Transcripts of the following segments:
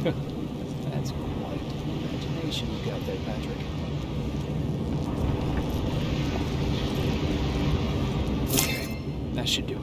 That's quite the imagination you got there, Patrick. Okay, that should do it.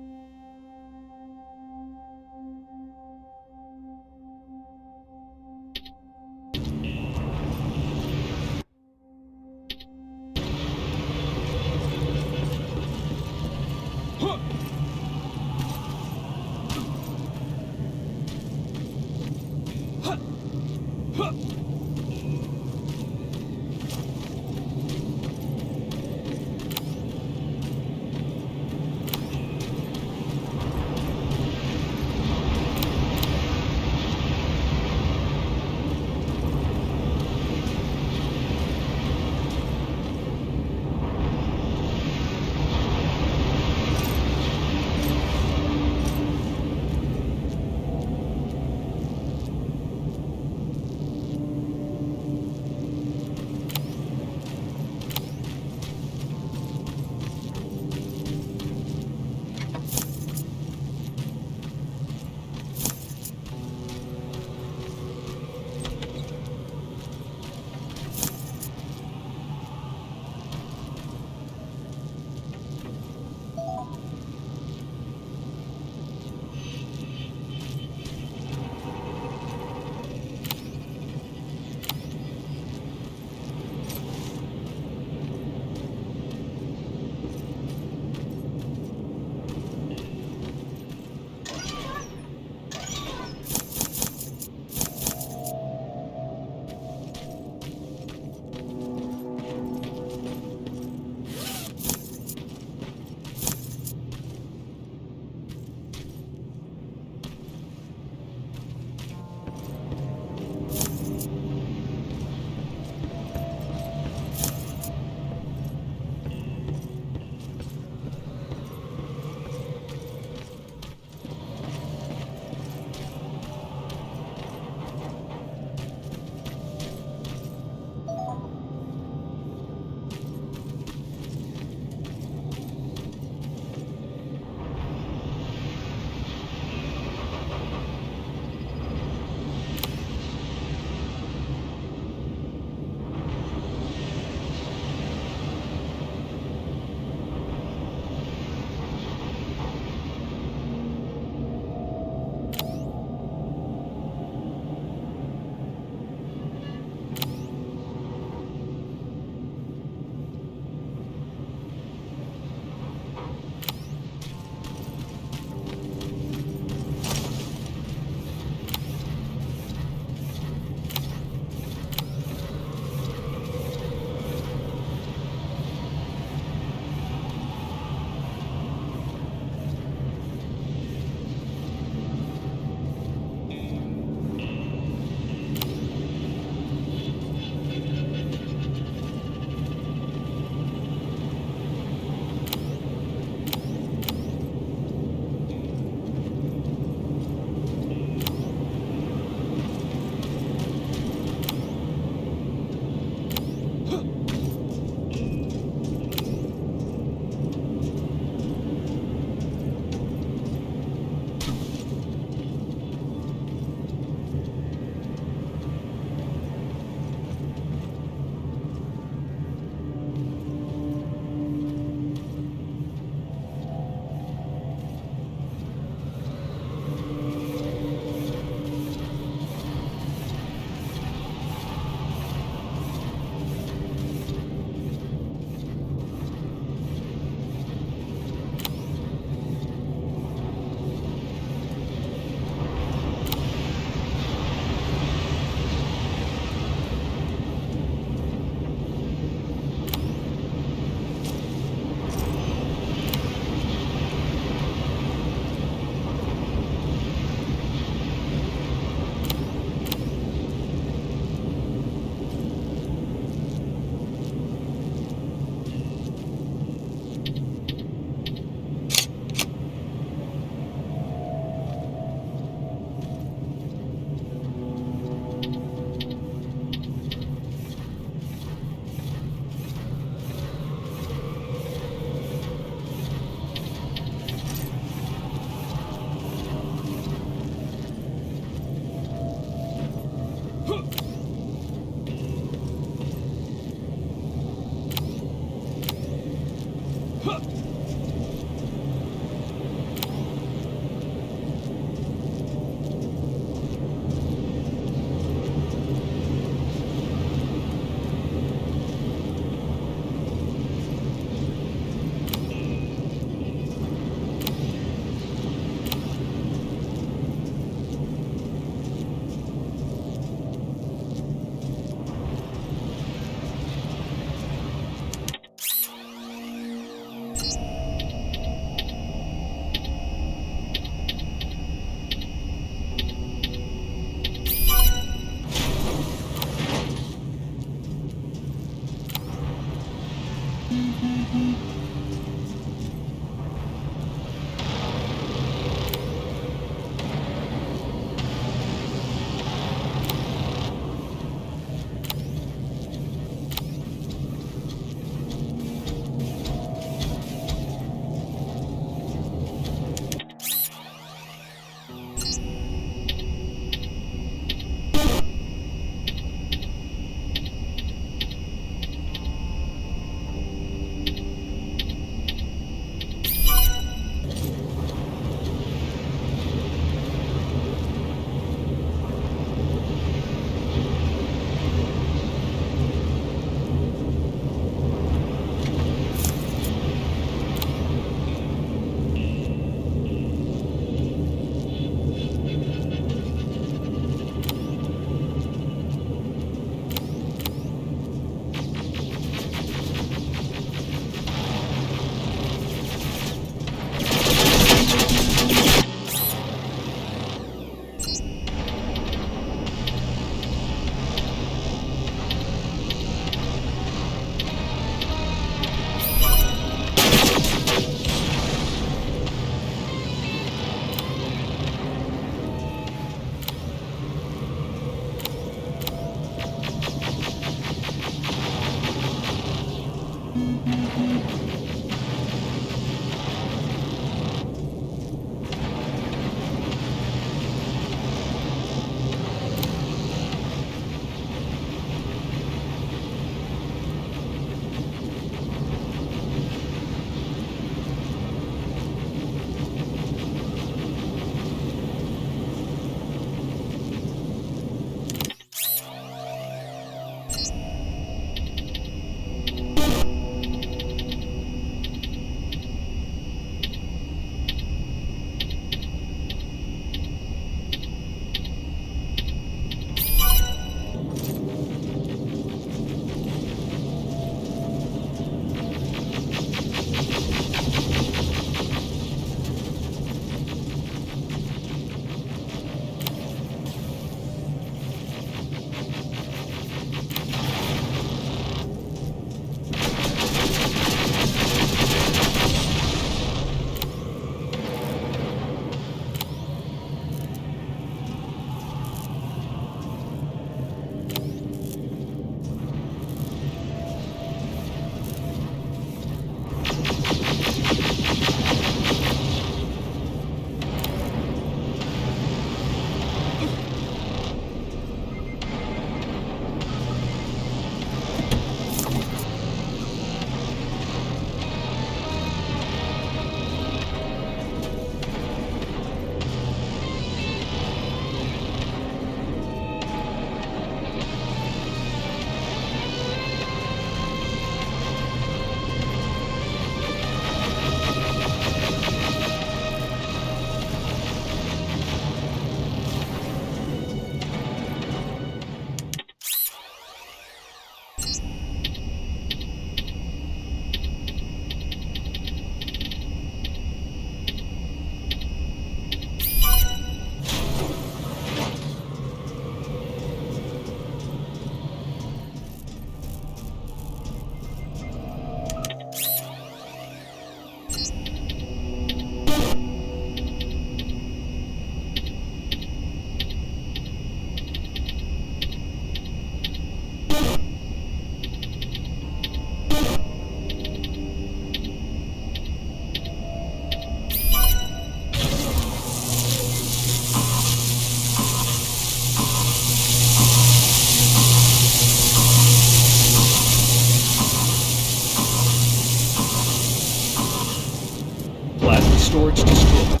storage destroyed.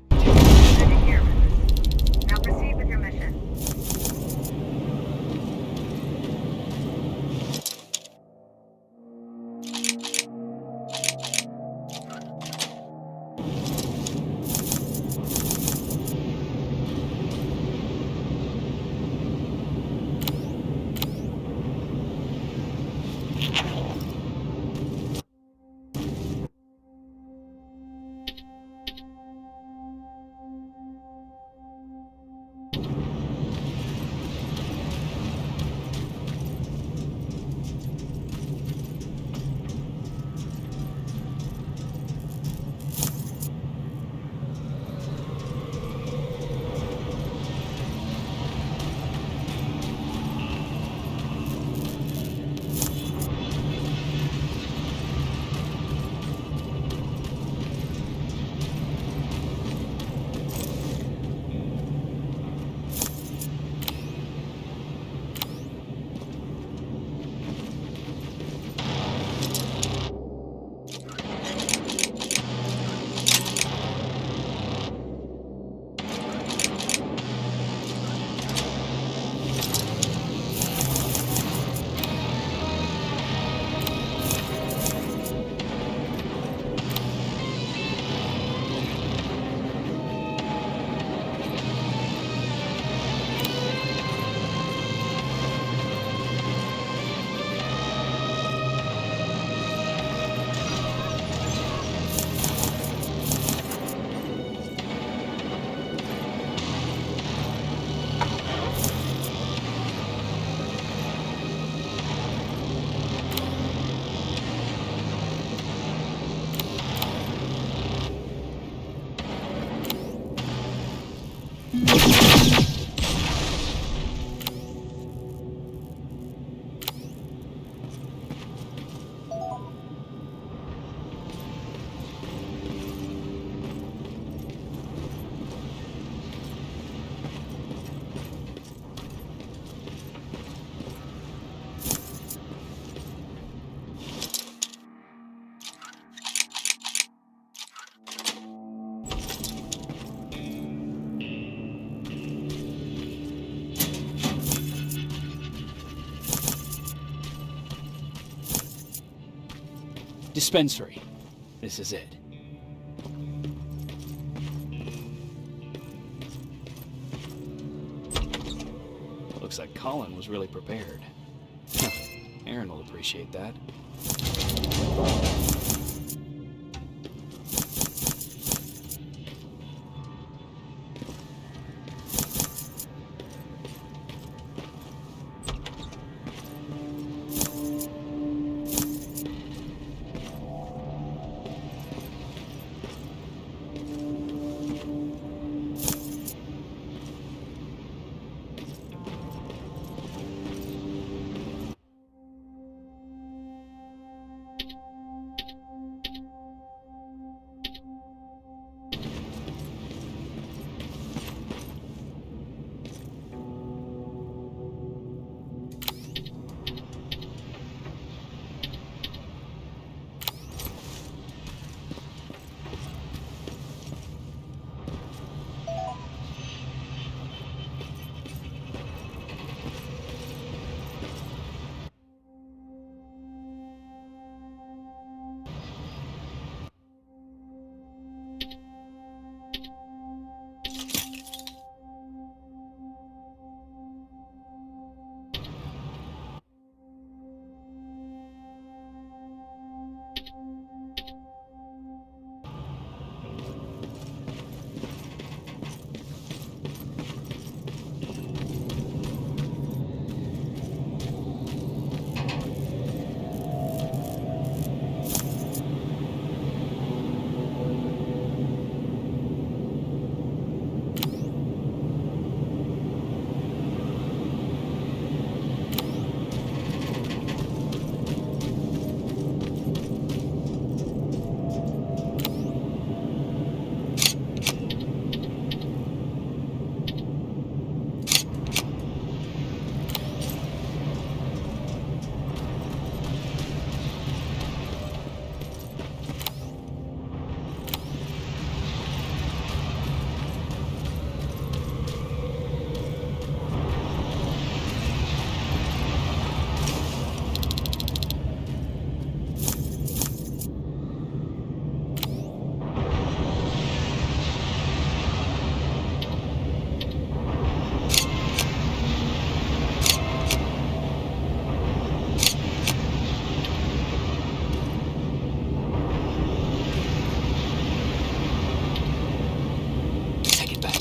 Good to hear. Now proceed with your mission. dispensary. This is it. Looks like Colin was really prepared. Aaron will appreciate that.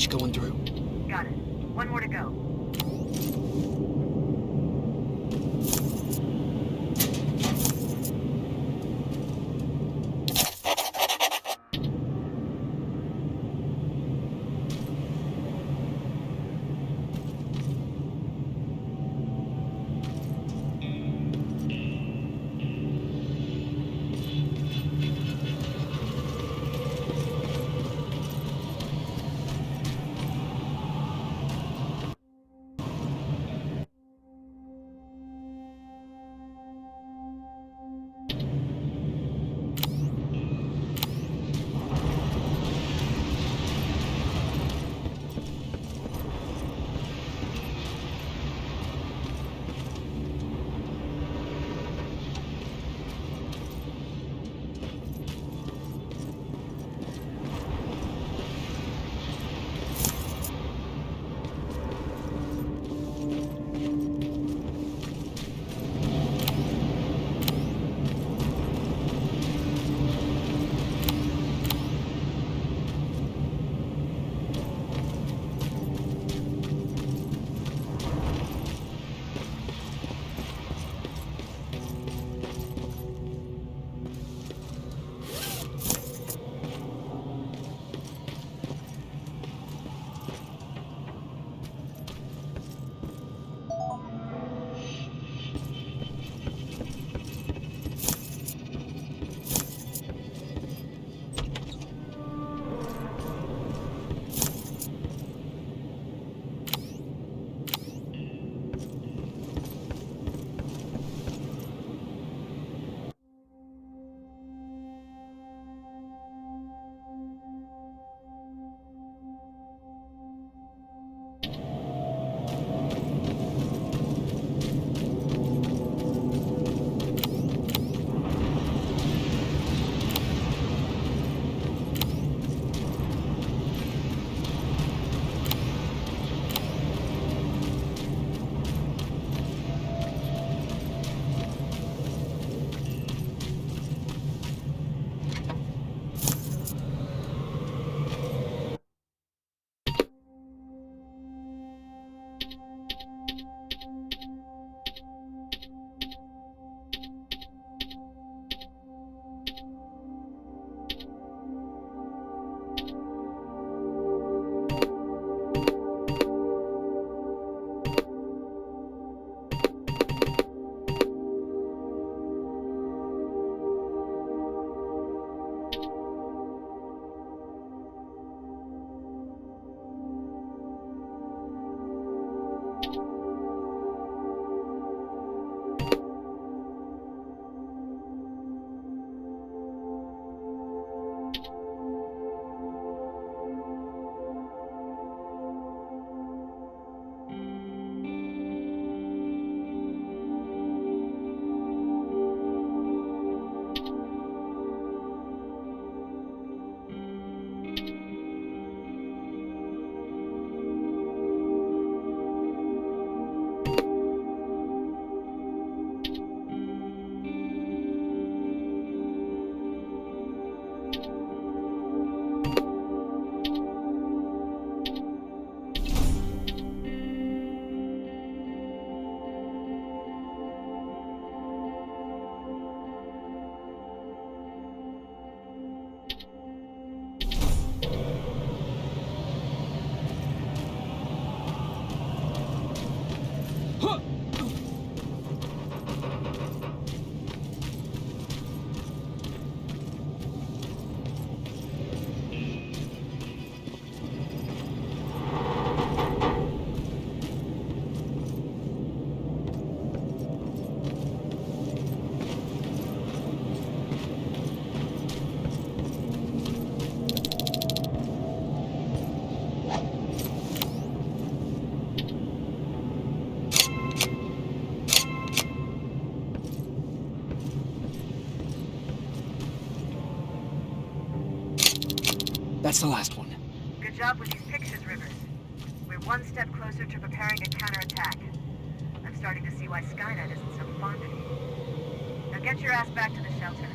Going through. Got it. One more to go. That's the last one. Good job with these pictures, Rivers. We're one step closer to preparing a counterattack. I'm starting to see why Skynet isn't so fond of you. Now get your ass back to the shelter.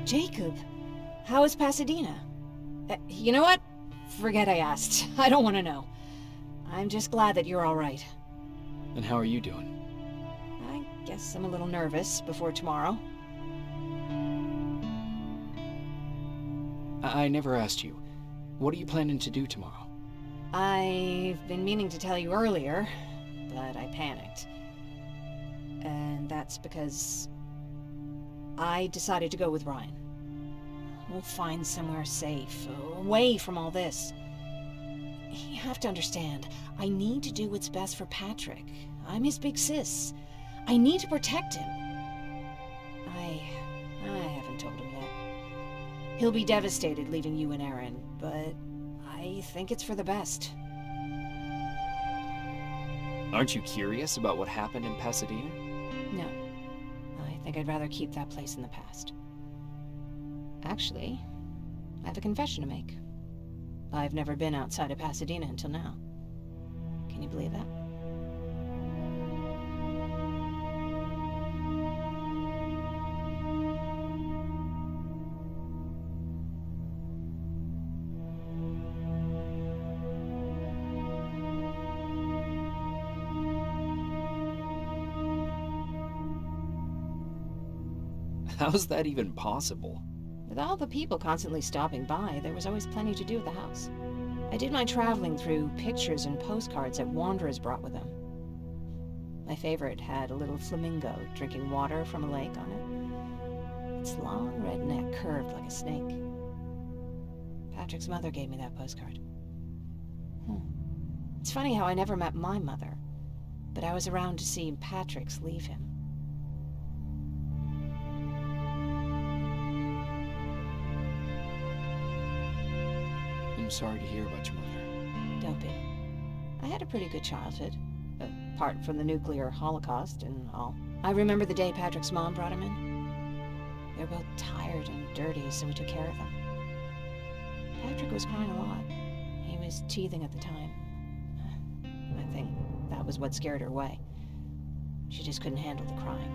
Jacob, how is Pasadena? You know what? Forget I asked. I don't want to know. I'm just glad that you're all right. And how are you doing? I guess I'm a little nervous before tomorrow. I never asked you. What are you planning to do tomorrow? I've been meaning to tell you earlier, but I panicked. And that's because I decided to go with Ryan. We'll find somewhere safe, away from all this. You have to understand, I need to do what's best for Patrick. I'm his big sis. I need to protect him. I haven't told him yet. He'll be devastated leaving you and Aaron, but I think it's for the best. Aren't you curious about what happened in Pasadena? No. I think I'd rather keep that place in the past. Actually, I have a confession to make. I've never been outside of Pasadena until now. Can you believe that? How's that even possible? With all the people constantly stopping by, there was always plenty to do at the house. I did my traveling through pictures and postcards that wanderers brought with them. My favorite had a little flamingo drinking water from a lake on it. Its long red neck curved like a snake. Patrick's mother gave me that postcard. It's funny how I never met my mother, but I was around to see Patrick's leave him. I'm sorry to hear about your mother. Don't be. I had a pretty good childhood, apart from the nuclear holocaust and all. I remember the day Patrick's mom brought him in. They were both tired and dirty, so we took care of them. Patrick was crying a lot. He was teething at the time. I think that was what scared her away. She just couldn't handle the crying.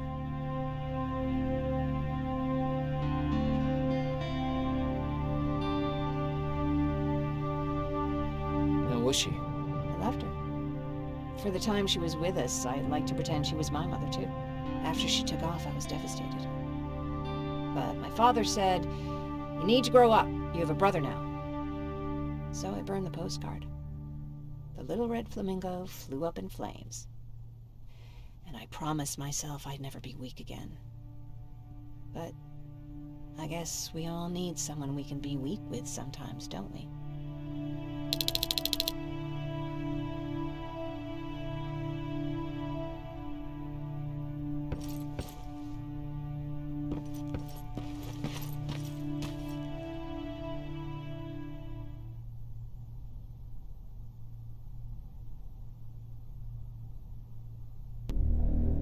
How was she? I loved her. For the time she was with us, I liked to pretend she was my mother, too. After she took off, I was devastated. But my father said, "You need to grow up. You have a brother now." So I burned the postcard. The little red flamingo flew up in flames. And I promised myself I'd never be weak again. But I guess we all need someone we can be weak with sometimes, don't we?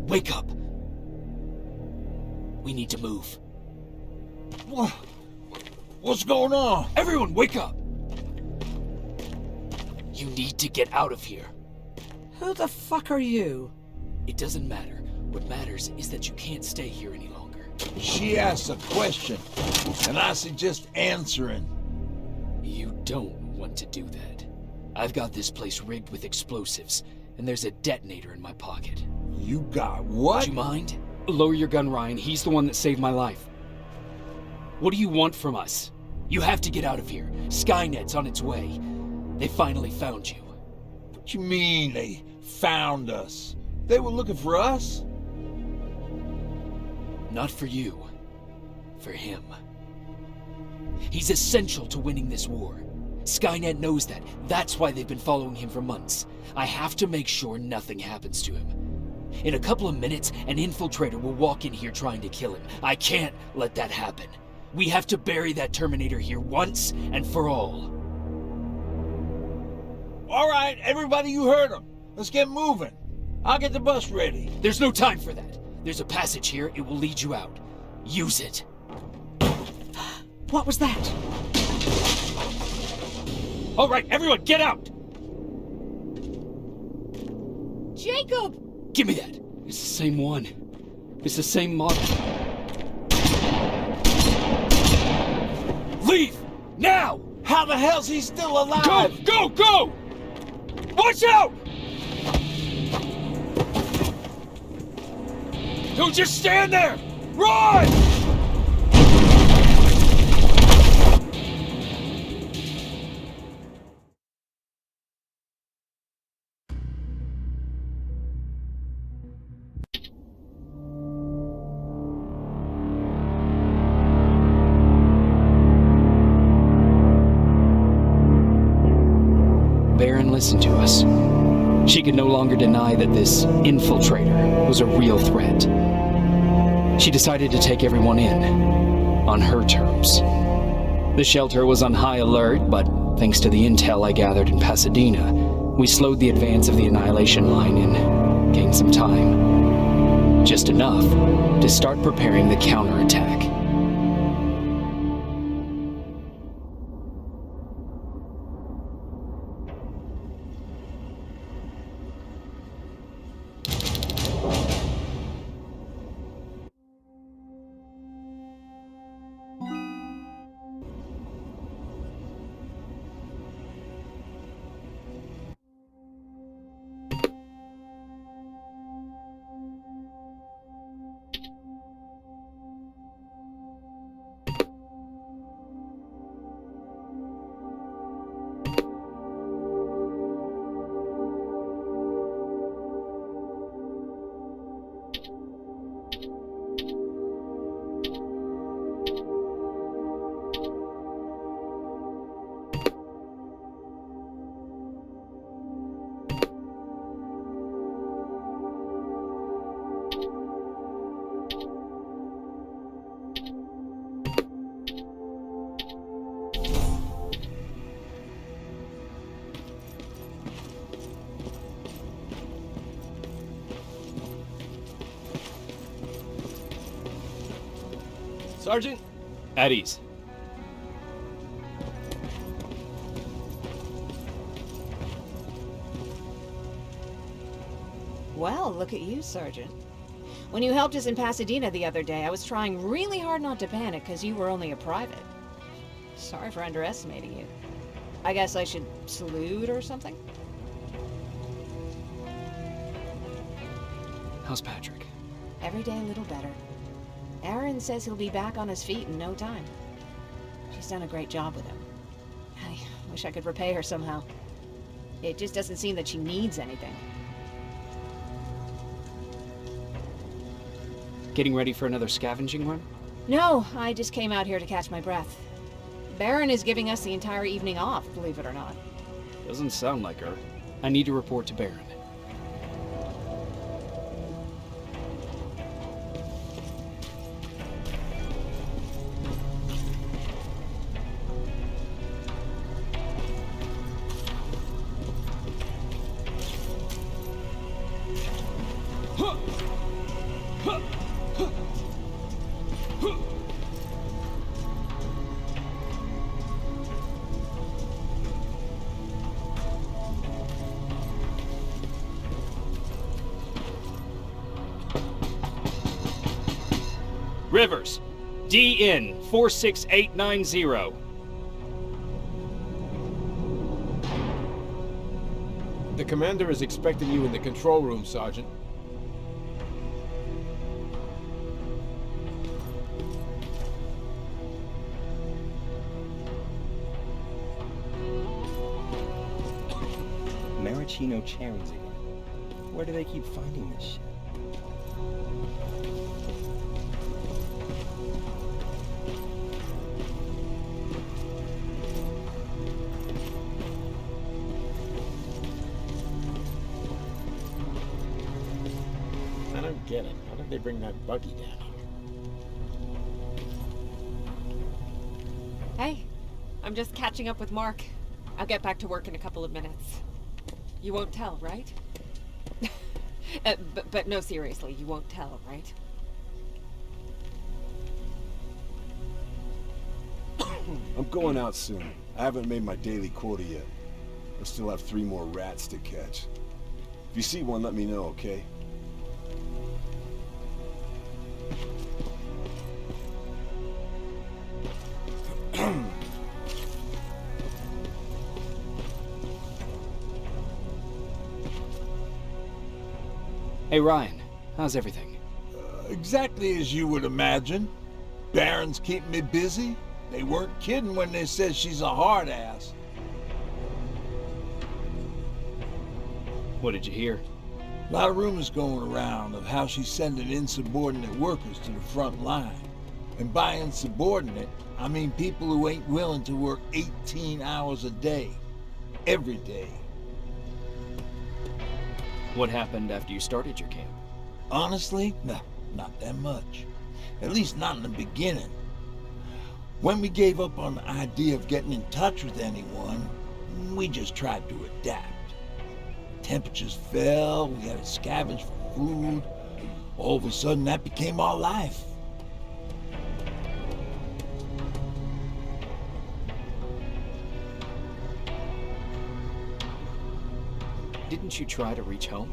Wake up! We need to move. What's going on? Everyone, wake up! You need to get out of here. Who the fuck are you? It doesn't matter. What matters is that you can't stay here any longer. She asked a question, and I suggest answering. You don't want to do that. I've got this place rigged with explosives, and there's a detonator in my pocket. You got what? Do you mind? Lower your gun, Ryan. He's the one that saved my life. What do you want from us? You have to get out of here. Skynet's on its way. They finally found you. What you mean they found us? They were looking for us? Not for you. For him. He's essential to winning this war. Skynet knows that. That's why they've been following him for months. I have to make sure nothing happens to him. In a couple of minutes, an infiltrator will walk in here trying to kill him. I can't let that happen. We have to bury that Terminator here once and for all. All right, everybody, you heard him. Let's get moving. I'll get the bus ready. There's no time for that. There's a passage here. It will lead you out. Use it. What was that? All right, everyone, get out! Jacob! Give me that. It's the same one. It's the same model. Leave! Now! How the hell's he still Go! alive? Go! Go! Watch out! Don't just stand there! Run! Baron listened to us. She could no longer deny that this infiltrator was a real threat. She decided to take everyone in, on her terms. The shelter was on high alert, but thanks to the intel I gathered in Pasadena, we slowed the advance of the Annihilation Line and gained some time. Just enough to start preparing the counterattack. Sergeant? At ease. Well, look at you, Sergeant. When you helped us in Pasadena the other day, I was trying really hard not to panic because you were only a private. Sorry for underestimating you. I guess I should salute or something? How's Patrick? Every day a little better. Aaron says he'll be back on his feet in no time. She's done a great job with him. I wish I could repay her somehow. It just doesn't seem that she needs anything. Getting ready for another scavenging run? No, I just came out here to catch my breath. Baron is giving us the entire evening off, believe it or not. Doesn't sound like her. I need to report to Baron. Rivers, DN 46890. The commander is expecting you in the control room, Sergeant. Maraschino cherries again. Where do they keep finding this shit? I don't get it. How did they bring that buggy down here? Hey, I'm just catching up with Mark. I'll get back to work in a couple of minutes. You won't tell, right? But no, seriously, you won't tell, right? I'm going out soon. I haven't made my daily quota yet. I still have 3 more rats to catch. If you see one, let me know, okay? Hey Ryan, how's everything? Exactly as you would imagine. Baron's keeping me busy. They weren't kidding when they said she's a hard ass. What did you hear? A lot of rumors going around of how she's sending insubordinate workers to the front line. And by insubordinate, I mean people who ain't willing to work 18 hours a day. Every day. What happened after you started your camp? Honestly, no, not that much. At least not in the beginning. When we gave up on the idea of getting in touch with anyone, we just tried to adapt. Temperatures fell, we had to scavenge for food. All of a sudden, that became our life. Didn't you try to reach home?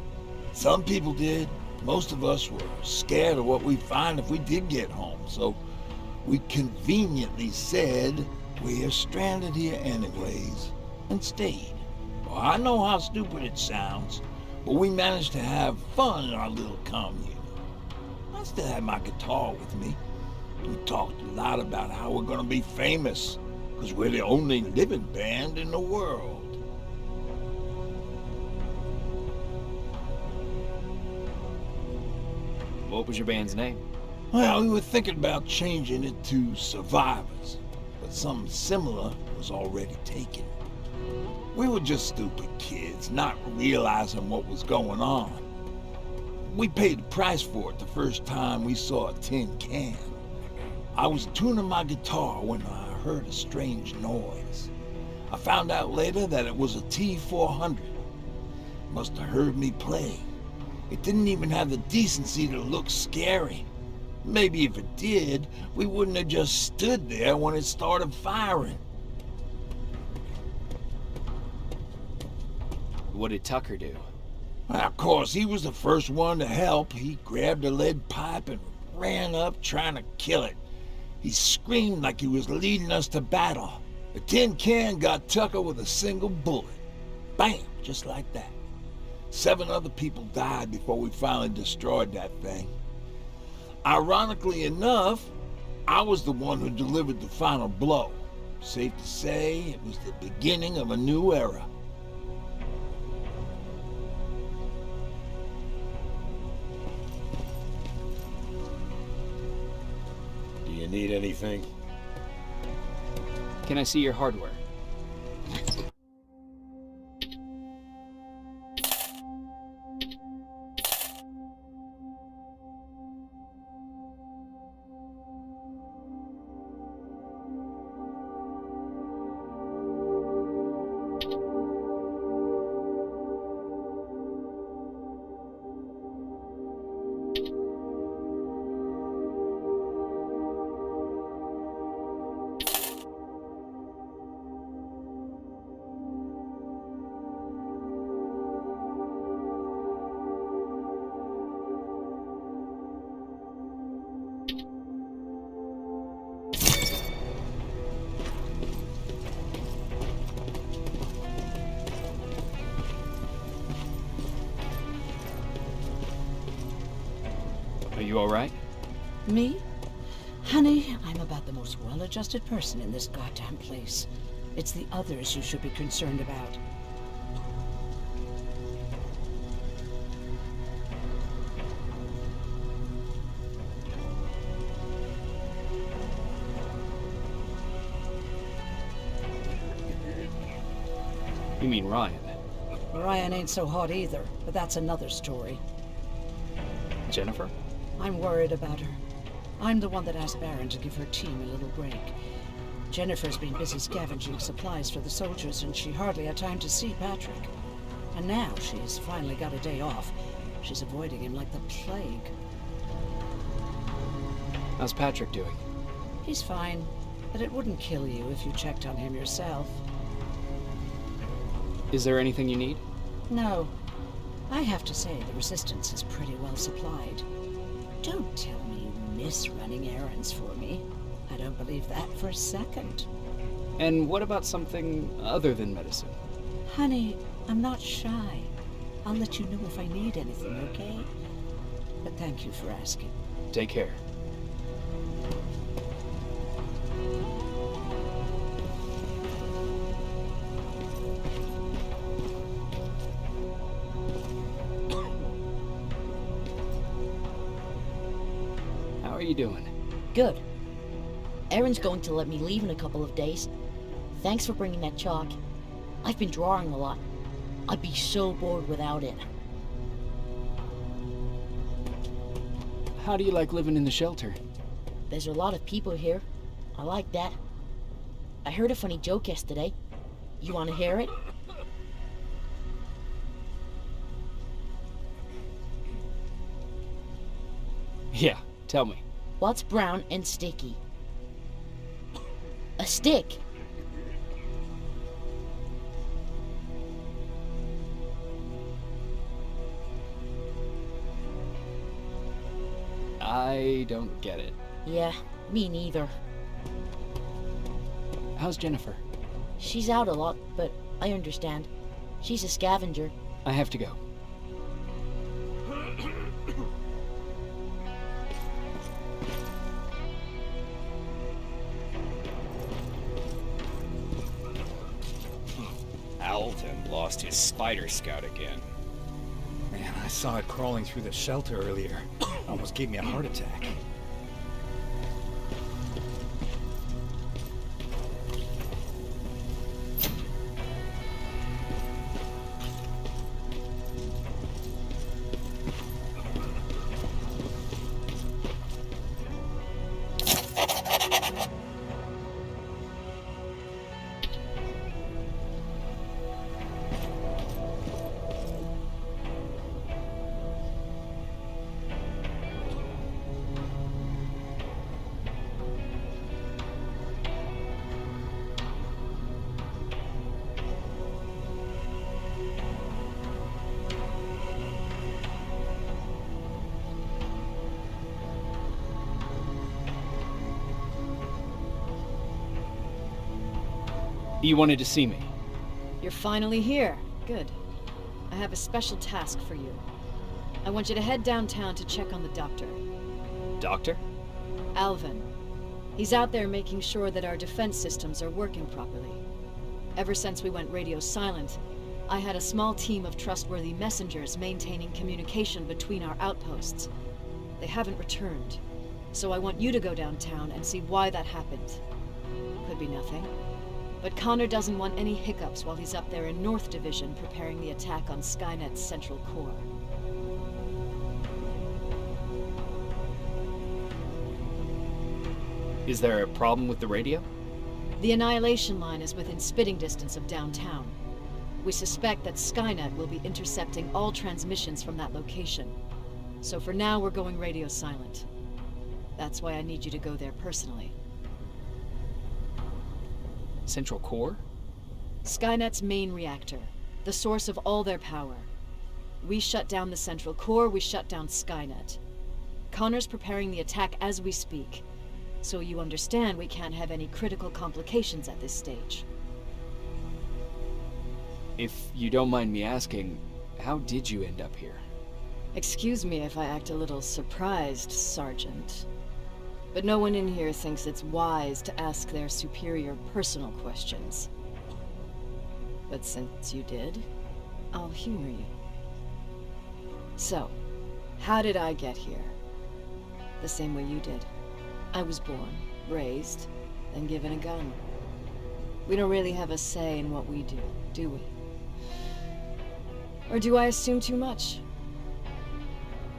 Some people did. Most of us were scared of what we'd find if we did get home, so we conveniently said we're stranded here anyways, and stayed. Well, I know how stupid it sounds, but we managed to have fun in our little commune. I still had my guitar with me. We talked a lot about how we're gonna be famous, because we're the only living band in the world. What was your band's name? Well, we were thinking about changing it to Survivors, but something similar was already taken. We were just stupid kids, not realizing what was going on. We paid the price for it the first time we saw a tin can. I was tuning my guitar when I heard a strange noise. I found out later that it was a T-400. Must have heard me play. It didn't even have the decency to look scary. Maybe if it did, we wouldn't have just stood there when it started firing. What did Tucker do? Well, of course, he was the first one to help. He grabbed a lead pipe and ran up trying to kill it. He screamed like he was leading us to battle. The tin can got Tucker with a single bullet. Bam! Just like that. 7 other people died before we finally destroyed that thing. Ironically enough, I was the one who delivered the final blow. Safe to say, it was the beginning of a new era. Do you need anything? Can I see your hardware? Are you all right? Me? Honey, I'm about the most well-adjusted person in this goddamn place. It's the others you should be concerned about. You mean Ryan? Ryan ain't so hot either, but that's another story. Jennifer? I'm worried about her. I'm the one that asked Baron to give her team a little break. Jennifer's been busy scavenging supplies for the soldiers, and she hardly had time to see Patrick. And now she's finally got a day off. She's avoiding him like the plague. How's Patrick doing? He's fine, but it wouldn't kill you if you checked on him yourself. Is there anything you need? No. I have to say the Resistance is pretty well supplied. Don't tell me you miss running errands for me. I don't believe that for a second. And what about something other than medicine? Honey, I'm not shy. I'll let you know if I need anything, okay? But thank you for asking. Take care. How are you doing? Good. Erin's going to let me leave in a couple of days. Thanks for bringing that chalk. I've been drawing a lot. I'd be so bored without it. How do you like living in the shelter? There's a lot of people here. I like that. I heard a funny joke yesterday. You want to hear it? Yeah, tell me. What's brown and sticky? A stick. I don't get it. Yeah, me neither. How's Jennifer? She's out a lot, but I understand. She's a scavenger. I have to go. Alvin lost his spider scout again. Man, I saw it crawling through the shelter earlier. Almost gave me a heart attack. You wanted to see me? You're finally here. Good. I have a special task for you. I want you to head downtown to check on the doctor. Doctor? Alvin. He's out there making sure that our defense systems are working properly. Ever since we went radio silent, I had a small team of trustworthy messengers maintaining communication between our outposts. They haven't returned, so I want you to go downtown and see why that happened. Could be nothing, but Connor doesn't want any hiccups while he's up there in North Division preparing the attack on Skynet's central core. Is there a problem with the radio? The Annihilation Line is within spitting distance of downtown. We suspect that Skynet will be intercepting all transmissions from that location. So for now, we're going radio silent. That's why I need you to go there personally. Central core? Skynet's main reactor, the source of all their power. We shut down the central core, we shut down Skynet. Connor's preparing the attack as we speak. So you understand we can't have any critical complications at this stage. If you don't mind me asking, how did you end up here? Excuse me if I act a little surprised, Sergeant. But no one in here thinks it's wise to ask their superior personal questions. But since you did, I'll humor you. So, how did I get here? The same way you did. I was born, raised, then given a gun. We don't really have a say in what we do we? Or do I assume too much?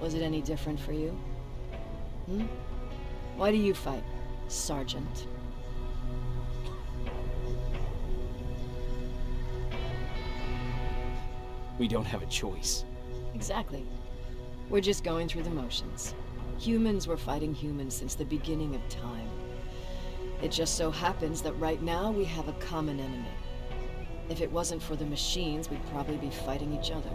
Was it any different for you? Why do you fight, Sergeant? We don't have a choice. Exactly. We're just going through the motions. Humans were fighting humans since the beginning of time. It just so happens that right now we have a common enemy. If it wasn't for the machines, we'd probably be fighting each other.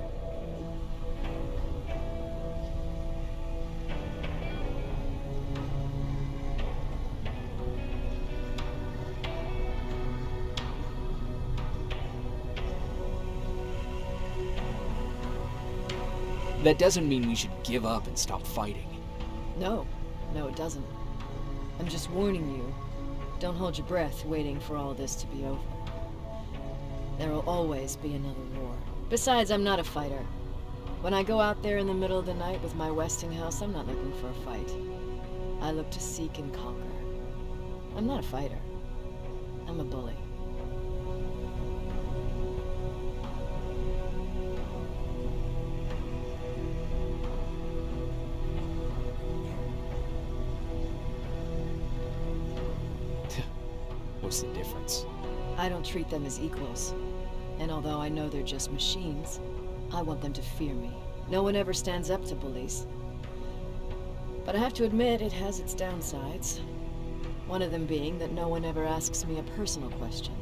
That doesn't mean we should give up and stop fighting. No, it doesn't. I'm just warning you. Don't hold your breath waiting for all this to be over. There will always be another war. Besides, I'm not a fighter. When I go out there in the middle of the night with my Westinghouse, I'm not looking for a fight. I look to seek and conquer. I'm not a fighter. I'm a bully. What's the difference? I don't treat them as equals. And although I know they're just machines, I want them to fear me. No one ever stands up to bullies. But I have to admit, it has its downsides. One of them being that no one ever asks me a personal question.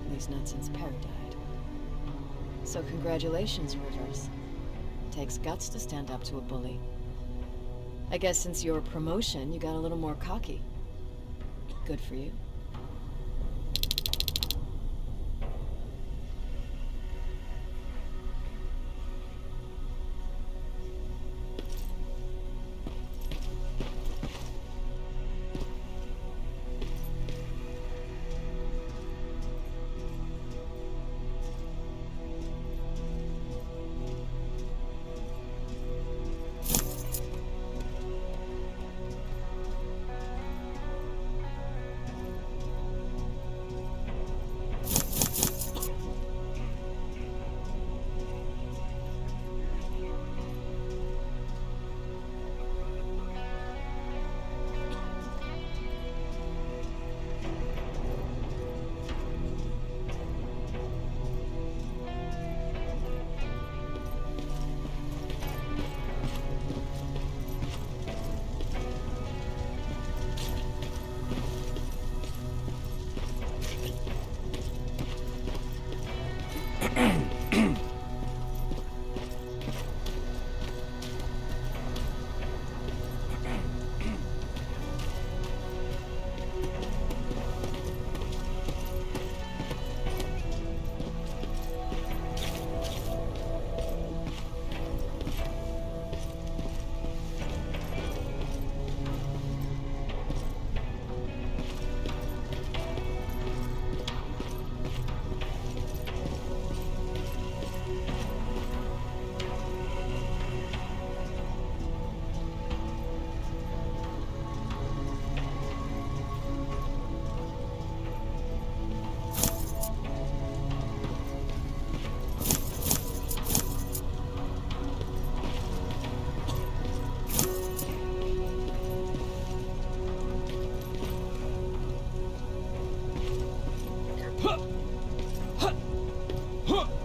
At least not since Perry died. So congratulations, Rivers. It takes guts to stand up to a bully. I guess since your promotion, you got a little more cocky. Good for you. Huh.